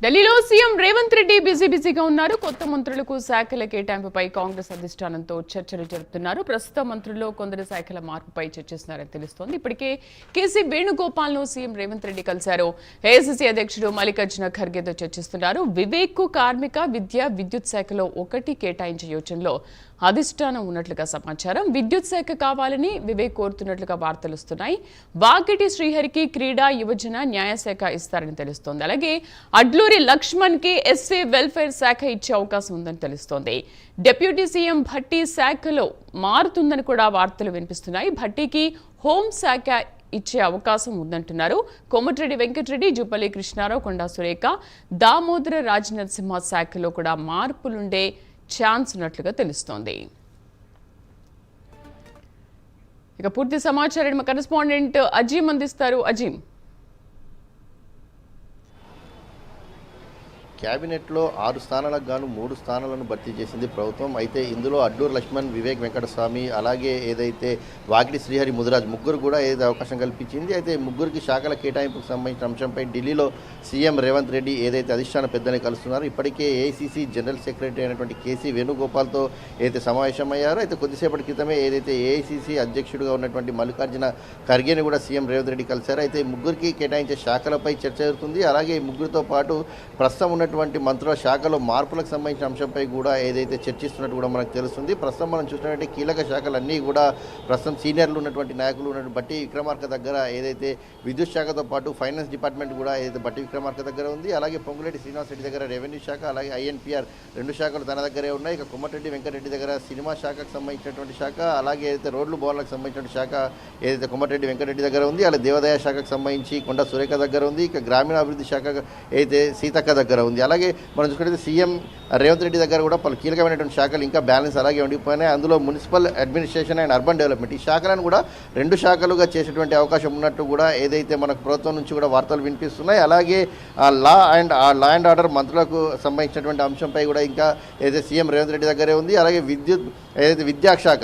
ఢిల్లీలో సీఎం రేవంత్ రెడ్డి బిజీగా ఉన్నారు. కొత్త మంత్రులకు శాఖల కేటాయింపుపై కాంగ్రెస్ అధిష్టానంతో చర్చలు జరుపుతున్నారు. ప్రస్తుత మంత్రుల్లో కొందరు శాఖల మార్పుపై చర్చిస్తున్నారని తెలుస్తోంది. ఇప్పటికే కేసీ వేణుగోపాల్ ను సీఎం రేవంత్ రెడ్డి కలిశారు. ఏఐసీసీ అధ్యక్షుడు మల్లికార్జున ఖర్గేతో చర్చిస్తున్నారు. వివేక్ కు కార్మిక, విద్య, విద్యుత్ శాఖలో ఒకటి కేటాయించే యోచనలో అధిష్టానం ఉన్నట్లుగా సమాచారం. విద్యుత్ శాఖ కావాలని వివేక్ కోరుతున్నట్లుగా వార్తలు వస్తున్నాయి. వాకిటి శ్రీహరికి క్రీడా, యువజన, న్యాయశాఖ ఇస్తారని తెలుస్తోంది. అలాగే అడ్లూరి లక్ష్మణ్ కి ఎస్సీ వెల్ఫేర్ శాఖ ఇచ్చే అవకాశం ఉందని తెలుస్తోంది. డిప్యూటీ సీఎం భట్టి శాఖలో మారుతుందని కూడా వార్తలు వినిపిస్తున్నాయి. భట్టికి హోం శాఖ ఇచ్చే అవకాశం ఉందంటున్నారు. కోమటిరెడ్డి వెంకటరెడ్డి, జూపల్లి కృష్ణారావు, కొండా సురేఖ, దామోదర రాజనరసింహ శాఖలో కూడా మార్పులుండే ఛాన్స్ ఉన్నట్లుగా తెలుస్తోంది. ఇక పూర్తి సమాచారాన్ని మా కరెస్పాండెంట్ అజీం అందిస్తారు. అజీం, క్యాబినెట్లో 6 స్థానాలకు గాను 3 స్థానాలను భర్తీ చేసింది ప్రభుత్వం. అయితే ఇందులో అడ్లూరు లక్ష్మణ్, వివేక్ వెంకటస్వామి, అలాగే ఏదైతే వాకిటి శ్రీహరి, ముదిరాజ్ ముగ్గురు కూడా ఏదైతే అవకాశం కల్పించింది. అయితే ముగ్గురికి శాఖల కేటాయింపుకు సంబంధించిన అంశంపై ఢిల్లీలో సీఎం రేవంత్ రెడ్డి ఏదైతే అధిష్టాన పెద్దని కలుస్తున్నారు. ఇప్పటికే ఏఐసీసీ జనరల్ సెక్రటరీ అయినటువంటి కేసీ వేణుగోపాల్తో ఏదైతే సమావేశమయ్యారో, అయితే కొద్దిసేపటి క్రితమే ఏదైతే ఏఐసీసీ అధ్యక్షుడిగా ఉన్నటువంటి మల్లికార్జున ఖర్గేని కూడా సీఎం రేవంత్ రెడ్డి కలిశారు. అయితే ముగ్గురికి కేటాయించే శాఖలపై చర్చ జరుగుతుంది. అలాగే ముగ్గురితో పాటు ప్రస్తుతం ఉన్నటువంటి మంత్రుల శాఖలో మార్పులకు సంబంధించిన అంశంపై కూడా ఏదైతే చర్చిస్తున్నట్టు కూడా మనకు తెలుస్తుంది. ప్రస్తుతం మనం చూసినటువంటి కీలక శాఖలన్నీ కూడా ప్రస్తుతం సీనియర్లు ఉన్నటువంటి నాయకులు ఉన్నటువంటి బట్టి విక్రమార్క దగ్గర ఏదైతే విద్యుత్ శాఖతో పాటు ఫైనాన్స్ డిపార్ట్మెంట్ కూడా ఏదైతే బట్టి విక్రమార్క దగ్గర ఉంది. అలాగే పొంగులేటి శ్రీనివాస్ రెడ్డి దగ్గర రెవెన్యూ శాఖ, అలాగే ఐఎన్పిఆర్ 2 శాఖలు తన దగ్గరే ఉన్నాయి. ఇక కోమటిరెడ్డి వెంకటరెడ్డి దగ్గర సినిమా శాఖకు సంబంధించినటువంటి శాఖ, అలాగే ఏదైతే రోడ్లు భవన్లకు సంబంధించిన శాఖ ఏదైతే కోమటిరెడ్డి వెంకటరెడ్డి దగ్గర ఉంది. అలాగే దేవాదాయ శాఖకు సంబంధించి కొండా సురేఖ దగ్గర ఉంది. ఇక గ్రామీణాభివృద్ధి శాఖ అయితే సీతక్క దగ్గర ఉంది. అలాగే మనం చూసుకుంటే సీఎం రేవంత్ రెడ్డి దగ్గర కూడా పలు కీలకమైనటువంటి శాఖలు ఇంకా బ్యాలెన్స్ అలాగే ఉండిపోయినాయి. అందులో municipal administration and urban development ఈ శాఖలను కూడా 2 శాఖలుగా చేసేటువంటి అవకాశం ఉన్నట్టు కూడా ఏదైతే మనకు ప్రభుత్వం నుంచి కూడా వార్తలు వినిపిస్తున్నాయి. అలాగే లా అండ్ ఆర్డర్ మంత్రులకు సంబంధించినటువంటి అంశంపై కూడా ఇంకా ఏదైతే సీఎం రేవంత్ రెడ్డి దగ్గరే ఉంది. అలాగే ఏదైతే విద్యాశాఖ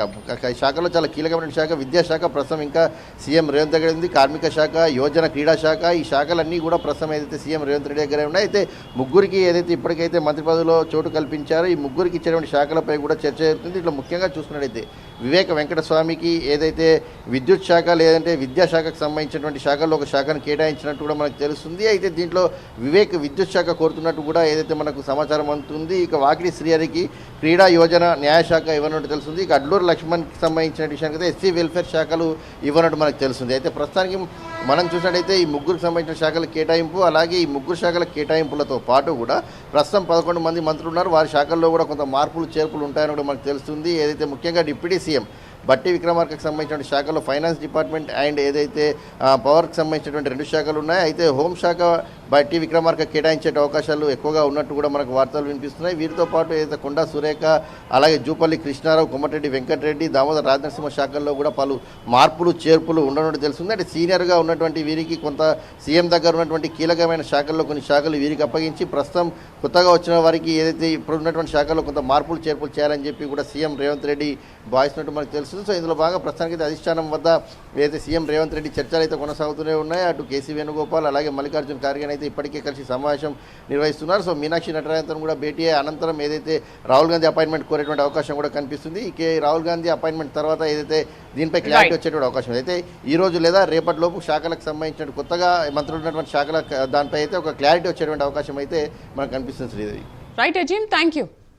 శాఖలో చాలా కీలకమైన శాఖ విద్యాశాఖ ప్రస్తుతం ఇంకా సీఎం రేవంత్ దగ్గర ఉంది. కార్మిక శాఖ, యోజన, క్రీడా శాఖ ఈ శాఖలన్నీ కూడా ప్రస్తుతం ఏదైతే సీఎం రేవంత్ రెడ్డి దగ్గరే ఉన్నాయి. అయితే ముగ్గురికి ఏదైతే ఇప్పటికైతే మంత్రి పదవిలో చోటు కల్పించారో ఈ ముగ్గురికి ఇచ్చేటువంటి శాఖలపై కూడా చర్చ జరుగుతుంది. ఇట్లా ముఖ్యంగా చూసుకున్నట్టయితే వివేక వెంకటస్వామికి ఏదైతే విద్యుత్ శాఖ లేదంటే విద్యాశాఖకు సంబంధించినటువంటి శాఖల్లో ఒక శాఖను కేటాయించినట్టు కూడా మనకు తెలుస్తుంది. అయితే దీంట్లో వివేక్ విద్యుత్ శాఖ కోరుతున్నట్టు కూడా ఏదైతే మనకు సమాచారం అందుతుంది. ఇక వాకిటి శ్రీహరికి క్రీడా, యోజన, న్యాయశాఖ ఇవ్వనట్టు తెలుస్తుంది. ఇక అడ్లూరు లక్ష్మణ్కి సంబంధించిన విషయానికి అయితే ఎస్సీ వెల్ఫేర్ శాఖలు ఇవ్వనట్టు మనకు తెలుస్తుంది. అయితే ప్రస్తుతానికి మనం చూసినట్టయితే ఈ ముగ్గురికి సంబంధించిన శాఖల కేటాయింపు, అలాగే ఈ ముగ్గురు శాఖల కేటాయింపులతో పాటు కూడా ప్రస్తుతం 11 మంది మంత్రులు ఉన్నారు. వారి శాఖల్లో కూడా కొంత మార్పులు చేర్పులు ఉంటాయని కూడా మనకు తెలుస్తుంది. ఏదైతే ముఖ్యంగా డిప్యూటీ సీఎం బట్టి విక్రమార్కకు సంబంధించిన శాఖలో ఫైనాన్స్ డిపార్ట్మెంట్ అండ్ ఏదైతే పవర్కి సంబంధించినటువంటి 2 శాఖలు ఉన్నాయి. అయితే హోంశాఖ బట్టి విక్రమార్క కేటాయించే అవకాశాలు ఎక్కువగా ఉన్నట్టు కూడా మనకు వార్తలు వినిపిస్తున్నాయి. వీరితో పాటు ఏదైతే కొండా సురేఖ, అలాగే జూపల్లి కృష్ణారావు, కోమటిరెడ్డి వెంకటరెడ్డి, దామోదర రాజనరసింహ శాఖల్లో కూడా పలు మార్పులు చేర్పులు ఉండనుండి తెలుస్తుంది. అంటే సీనియర్గా ఉన్నటువంటి వీరికి కొంత సీఎం దగ్గర ఉన్నటువంటి కీలకమైన శాఖల్లో కొన్ని శాఖలు వీరికి అప్పగించి ప్రస్తుతం కొత్తగా వచ్చిన వారికి ఏదైతే ఇప్పుడు ఉన్నటువంటి శాఖల్లో కొంత మార్పులు చేర్పులు చేయాలని చెప్పి కూడా సీఎం రేవంత్ రెడ్డి భావిస్తున్నట్టు మనకు తెలుస్తుంది. సో ఇందులో భాగంగా ప్రస్తుతానికి అధిష్టానం వద్ద ఏదైతే సీఎం రేవంత్ రెడ్డి చర్చలు అయితే కొనసాగుతూనే ఉన్నాయి. అటు కేసీ వేణుగోపాల్, అలాగే మల్లికార్జున ఖర్గే అయితే ఇప్పటికే కలిసి సమావేశం నిర్వహిస్తున్నారు. సో మీనాక్షి నటరాజన్తో కూడా భేటీ అనంతరం ఏదైతే రాహుల్ గాంధీ అపాయింట్మెంట్ కోరేటువంటి అవకాశం కూడా కనిపిస్తుంది. రాహుల్ గాంధీ అపాయింట్మెంట్ తర్వాత ఏదైతే దీనిపై క్లారిటీ వచ్చేటువంటి అవకాశం అయితే ఈ రోజు లేదా రేపటిలోపు శాఖలకు సంబంధించిన కొత్తగా మంత్రులు ఉన్నటువంటి శాఖల దానిపై అయితే ఒక క్లారిటీ వచ్చేటువంటి అవకాశం అయితే మనకు కనిపిస్తుంది. Sridevi. Right Azeem, thank you.